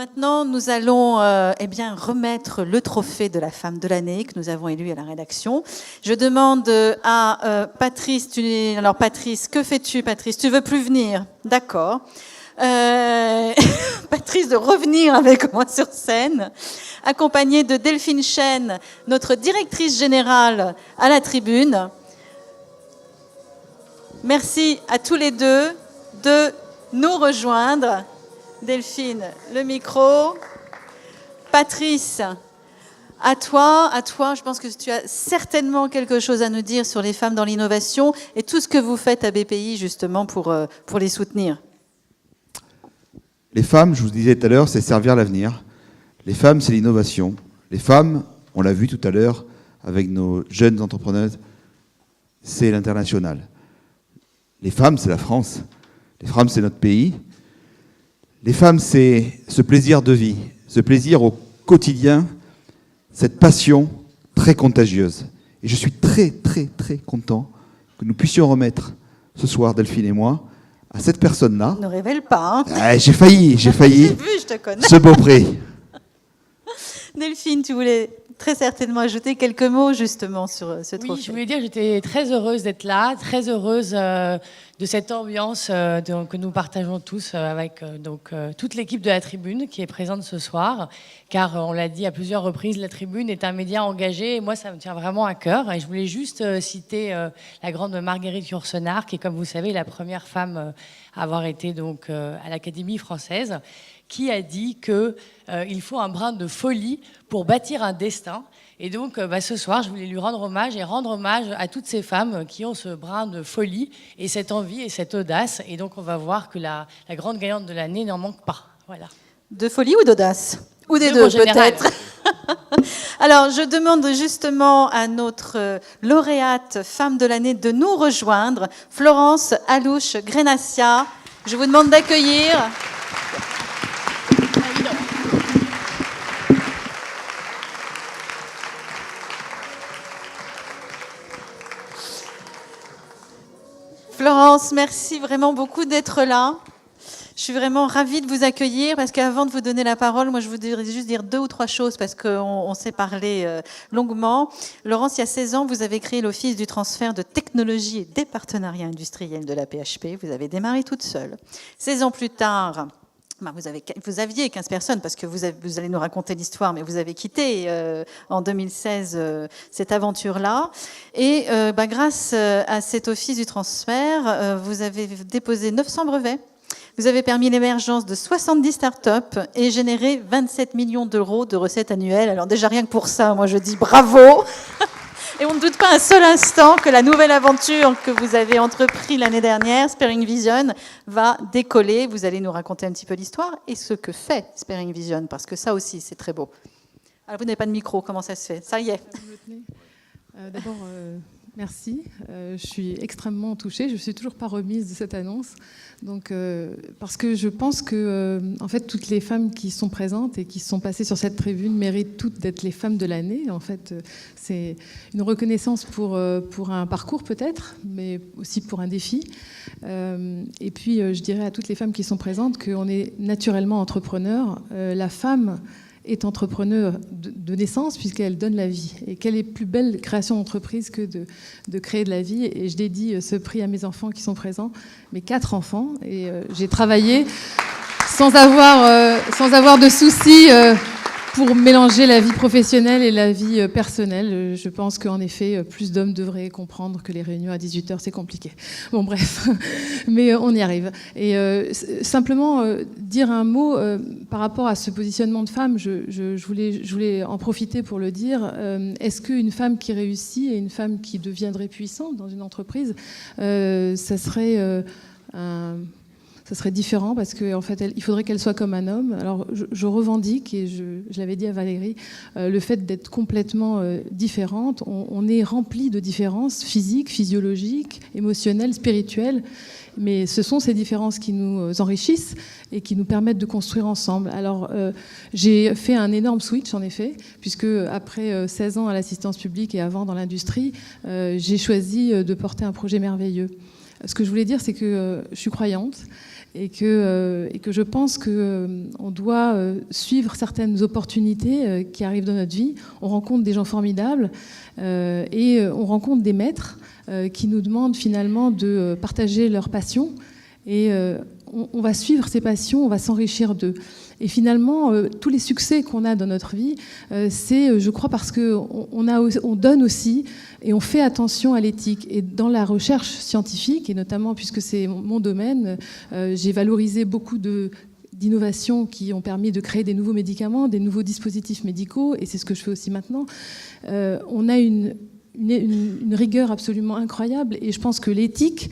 maintenant, nous allons remettre le trophée de la femme de l'année que nous avons élu à la rédaction. Je demande à Patrice, alors Patrice, que fais-tu Patrice? Tu veux plus venir? D'accord. Patrice de revenir avec moi sur scène, accompagnée de Delphine Chen, notre directrice générale à la tribune. Merci à tous les deux de nous rejoindre. Delphine, le micro. Patrice, à toi, je pense que tu as certainement quelque chose à nous dire sur les femmes dans l'innovation et tout ce que vous faites à BPI justement pour les soutenir. Les femmes, je vous disais tout à l'heure, c'est servir l'avenir. Les femmes, c'est l'innovation. Les femmes, on l'a vu tout à l'heure avec nos jeunes entrepreneuses, c'est l'international. Les femmes, c'est la France. Les femmes, c'est notre pays. Les femmes, c'est ce plaisir de vie, ce plaisir au quotidien, cette passion très contagieuse. Et je suis très, très, très content que nous puissions remettre ce soir, Delphine et moi, à cette personne-là. Ne révèle pas. Hein. Ah, j'ai failli. J'ai vu, je te connais. Ce beau prix. Delphine, tu voulais très certainement ajouter quelques mots justement sur ce trophée. Oui, je voulais dire que j'étais très heureuse d'être là, très heureuse de cette ambiance que nous partageons tous avec toute l'équipe de la Tribune qui est présente ce soir, car on l'a dit à plusieurs reprises, la Tribune est un média engagé et moi ça me tient vraiment à cœur. Et je voulais juste citer la grande Marguerite Yourcenar, qui est, comme vous savez, la première femme à avoir été à l'Académie française, qui a dit qu'il faut un brin de folie pour bâtir un destin. Et donc, ce soir, je voulais lui rendre hommage à toutes ces femmes qui ont ce brin de folie et cette envie et cette audace. Et donc, on va voir que la grande gagnante de l'année n'en manque pas. Voilà. De folie ou d'audace? Ou des deux, peut-être. Alors, je demande justement à notre lauréate femme de l'année de nous rejoindre, Florence Alouche-Grenassia. Je vous demande d'accueillir... Florence, merci vraiment beaucoup d'être là. Je suis vraiment ravie de vous accueillir parce qu'avant de vous donner la parole, moi je voudrais juste dire 2 ou 3 choses parce qu'on s'est parlé longuement. Laurence, il y a 16 ans, vous avez créé l'Office du transfert de technologie et des partenariats industriels de la PHP. Vous avez démarré toute seule. 16 ans plus tard... Vous aviez 15 personnes, parce que vous allez nous raconter l'histoire, mais vous avez quitté en 2016 cette aventure-là. Et grâce à cet office du transfert, vous avez déposé 900 brevets. Vous avez permis l'émergence de 70 startups et généré 27 millions d'euros de recettes annuelles. Alors déjà, rien que pour ça, moi je dis bravo. Et on ne doute pas un seul instant que la nouvelle aventure que vous avez entreprise l'année dernière, Sparing Vision, va décoller. Vous allez nous raconter un petit peu l'histoire et ce que fait Sparing Vision, parce que ça aussi, c'est très beau. Alors, vous n'avez pas de micro, comment ça se fait? Ça y est. D'abord, merci. Je suis extrêmement touchée. Je ne suis toujours pas remise de cette annonce. Donc, parce que je pense que en fait, toutes les femmes qui sont présentes et qui sont passées sur cette tribune méritent toutes d'être les femmes de l'année. En fait, c'est une reconnaissance pour un parcours peut-être, mais aussi pour un défi. Et puis, je dirais à toutes les femmes qui sont présentes qu'on est naturellement entrepreneur. La femme est entrepreneur de naissance puisqu'elle donne la vie. Et quelle est plus belle création d'entreprise que de créer de la vie? Et je dédie ce prix à mes enfants qui sont présents, mes 4 enfants. Et j'ai travaillé sans avoir de soucis pour mélanger la vie professionnelle et la vie personnelle. Je pense qu'en effet, plus d'hommes devraient comprendre que les réunions à 18h, c'est compliqué. Bon, bref, mais on y arrive. Et simplement dire un mot par rapport à ce positionnement de femme, je voulais en profiter pour le dire. Est-ce qu'une femme qui réussit et une femme qui deviendrait puissante dans une entreprise, ça serait différent parce qu'en fait, il faudrait qu'elle soit comme un homme. Alors, je revendique, et je l'avais dit à Valérie, le fait d'être complètement différente. On est rempli de différences physiques, physiologiques, émotionnelles, spirituelles. Mais ce sont ces différences qui nous enrichissent et qui nous permettent de construire ensemble. Alors, j'ai fait un énorme switch, en effet, puisque après 16 ans à l'assistance publique et avant dans l'industrie, j'ai choisi de porter un projet merveilleux. Ce que je voulais dire, c'est que je suis croyante et que je pense qu'on doit suivre certaines opportunités qui arrivent dans notre vie. On rencontre des gens formidables et on rencontre des maîtres qui nous demandent finalement de partager leur passion. Et on va suivre ces passions, on va s'enrichir d'eux. Et finalement, tous les succès qu'on a dans notre vie, c'est, je crois, parce qu'on donne aussi et on fait attention à l'éthique. Et dans la recherche scientifique, et notamment puisque c'est mon domaine, j'ai valorisé beaucoup d'innovations qui ont permis de créer des nouveaux médicaments, des nouveaux dispositifs médicaux, et c'est ce que je fais aussi maintenant. On a une rigueur absolument incroyable, et je pense que l'éthique,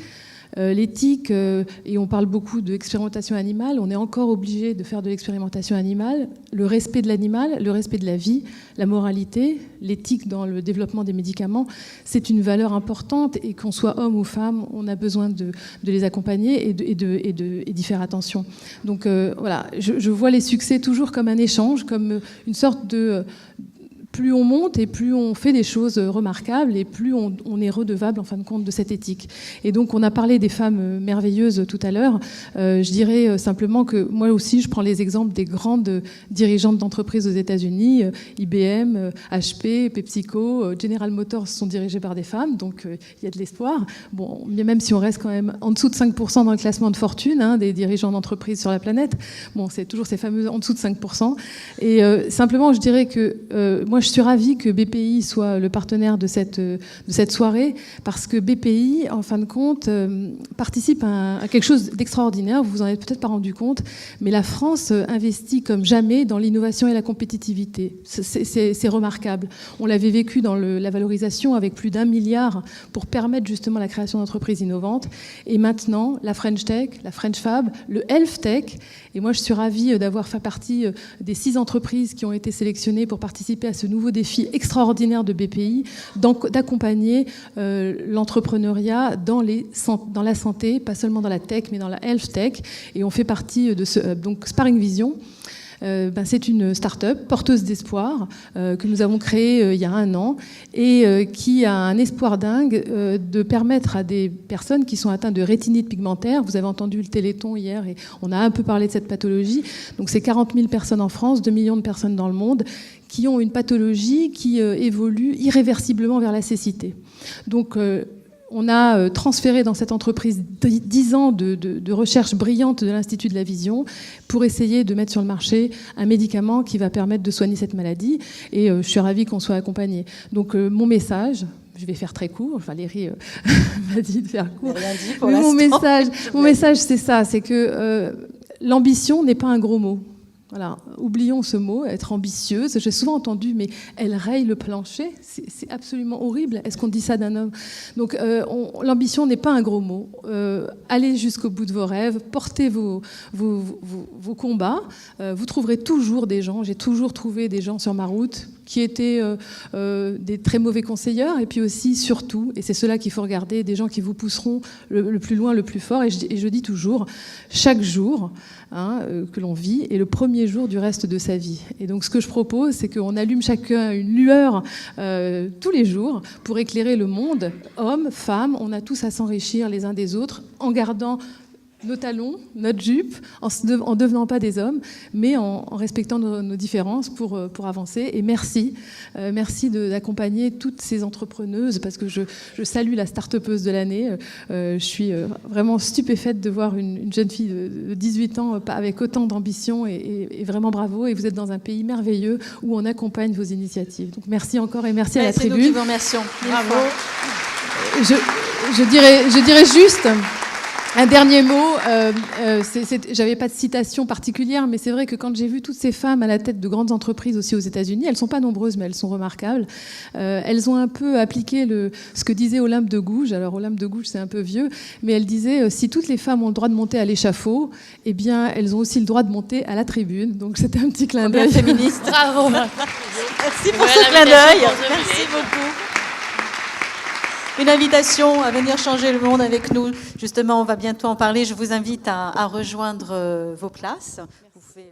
et on parle beaucoup d'expérimentation animale, on est encore obligé de faire de l'expérimentation animale, le respect de l'animal, le respect de la vie, la moralité, l'éthique dans le développement des médicaments, c'est une valeur importante, et qu'on soit homme ou femme, on a besoin de les accompagner et d'y faire attention. Donc voilà, je vois les succès toujours comme un échange, comme une sorte de... Plus on monte et plus on fait des choses remarquables et plus on est redevable en fin de compte de cette éthique. Et donc on a parlé des femmes merveilleuses tout à l'heure. Je dirais simplement que moi aussi je prends les exemples des grandes dirigeantes d'entreprises aux États-Unis, IBM, HP, PepsiCo, General Motors sont dirigées par des femmes, donc il y a de l'espoir. Bon, même si on reste quand même en dessous de 5% dans le classement de fortune des dirigeants d'entreprises sur la planète, bon, c'est toujours ces fameux en dessous de 5%. Et simplement je dirais que moi je suis ravie que BPI soit le partenaire de cette soirée, parce que BPI, en fin de compte, participe à quelque chose d'extraordinaire. Vous vous en êtes peut-être pas rendu compte, mais la France investit comme jamais dans l'innovation et la compétitivité. C'est remarquable. On l'avait vécu dans la valorisation avec plus d'1 milliard pour permettre justement la création d'entreprises innovantes. Et maintenant, la French Tech, la French Fab, le Health Tech. Et moi, je suis ravie d'avoir fait partie des 6 entreprises qui ont été sélectionnées pour participer à ce nouveau défi extraordinaire de BPI, d'accompagner l'entrepreneuriat dans la santé, pas seulement dans la tech, mais dans la health tech. Et on fait partie de donc Sparring Vision. C'est une start-up porteuse d'espoir que nous avons créée il y a 1 an et qui a un espoir dingue de permettre à des personnes qui sont atteintes de rétinite pigmentaire, vous avez entendu le Téléthon hier et on a un peu parlé de cette pathologie, donc c'est 40 000 personnes en France, 2 millions de personnes dans le monde, qui ont une pathologie qui évolue irréversiblement vers la cécité. Donc on a transféré dans cette entreprise 10 ans de recherche brillante de l'Institut de la Vision pour essayer de mettre sur le marché un médicament qui va permettre de soigner cette maladie. Et je suis ravie qu'on soit accompagné. Donc mon message, je vais faire très court, Valérie m'a dit de faire court. Rien dit pour Mais l'instant. mon message, c'est ça, c'est que l'ambition n'est pas un gros mot. Voilà, oublions ce mot, être ambitieuse. J'ai souvent entendu, mais elle raye le plancher. C'est absolument horrible. Est-ce qu'on dit ça d'un homme? Donc, l'ambition n'est pas un gros mot. Allez jusqu'au bout de vos rêves, portez vos combats. Vous trouverez toujours des gens. J'ai toujours trouvé des gens sur ma route qui étaient des très mauvais conseilleurs, et puis aussi, surtout, et c'est cela qu'il faut regarder, des gens qui vous pousseront le plus loin, le plus fort. Et je dis toujours, chaque jour que l'on vit est le premier jour du reste de sa vie. Et donc ce que je propose, c'est qu'on allume chacun une lueur tous les jours pour éclairer le monde. Hommes, femmes, on a tous à s'enrichir les uns des autres en gardant nos talons, notre jupe, en devenant pas des hommes, mais en respectant nos différences pour avancer. Et merci d'accompagner toutes ces entrepreneuses, parce que je salue la start-upeuse de l'année. Je suis vraiment stupéfaite de voir une jeune fille de 18 ans avec autant d'ambition, et vraiment bravo. Et vous êtes dans un pays merveilleux où on accompagne vos initiatives. Donc merci encore, et merci à la tribune. C'est nous qui vous remercions. Bravo. Je dirais juste un dernier mot. J'avais pas de citation particulière, mais c'est vrai que quand j'ai vu toutes ces femmes à la tête de grandes entreprises aussi aux États-Unis, elles sont pas nombreuses, mais elles sont remarquables. Elles ont un peu appliqué ce que disait Olympe de Gouges. Alors Olympe de Gouges, c'est un peu vieux, mais elle disait si toutes les femmes ont le droit de monter à l'échafaud, eh bien elles ont aussi le droit de monter à la tribune. Donc c'était un petit clin d'œil féministe. Bravo. Merci pour ce clin d'œil. Merci beaucoup. Une invitation à venir changer le monde avec nous. Justement, on va bientôt en parler. Je vous invite à rejoindre vos places. Vous pouvez